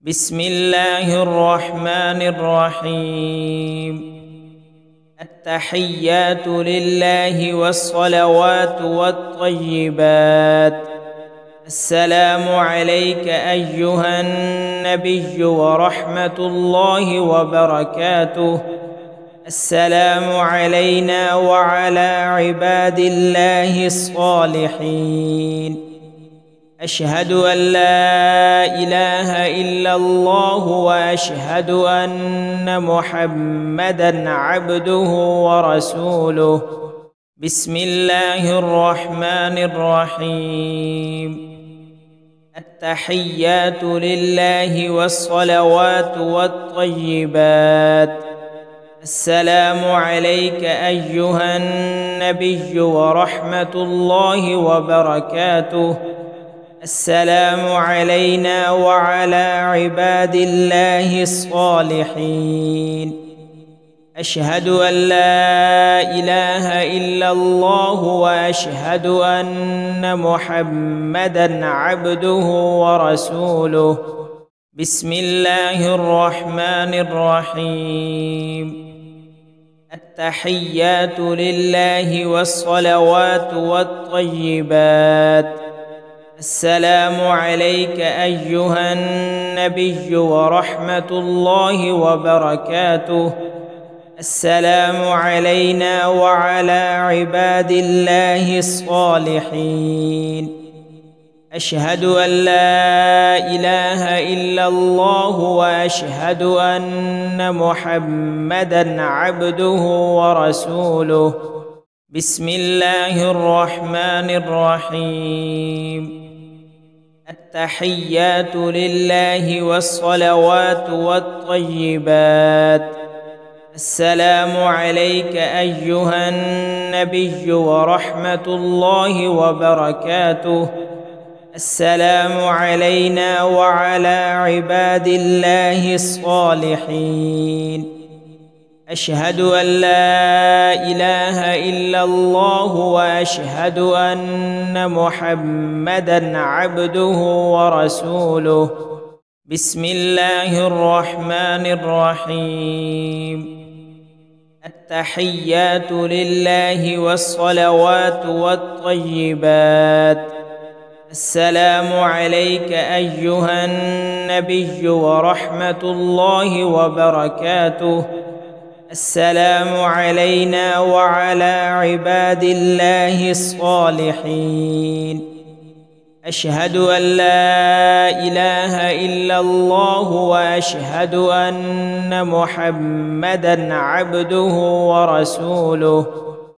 بسم الله الرحمن الرحيم. التحيات لله والصلوات والطيبات. السلام عليك أيها النبي ورحمة الله وبركاته. السلام علينا وعلى عباد الله الصالحين. أشهد أن لا إله إلا الله وأشهد أن محمدًا عبده ورسوله. بسم الله الرحمن الرحيم. التحيات لله والصلوات والطيبات. السلام عليك أيها النبي ورحمة الله وبركاته. السلام علينا وعلى عباد الله الصالحين. أشهد أن لا إله إلا الله وأشهد أن محمدًا عبده ورسوله. بسم الله الرحمن الرحيم. التحيات لله والصلوات والطيبات. السلام عليك أيها النبي ورحمة الله وبركاته. السلام علينا وعلى عباد الله الصالحين. أشهد أن لا إله إلا الله وأشهد أن محمدًا عبده ورسوله. بسم الله الرحمن الرحيم. التحيات لله والصلوات والطيبات. السلام عليك أيها النبي ورحمة الله وبركاته. السلام علينا وعلى عباد الله الصالحين. أشهد أن لا إله إلا الله وأشهد أن محمدًا عبده ورسوله. بسم الله الرحمن الرحيم. التحيات لله والصلوات والطيبات. السلام عليك أيها النبي ورحمة الله وبركاته. السلام علينا وعلى عباد الله الصالحين. أشهد أن لا إله إلا الله وأشهد أن محمدًا عبده ورسوله.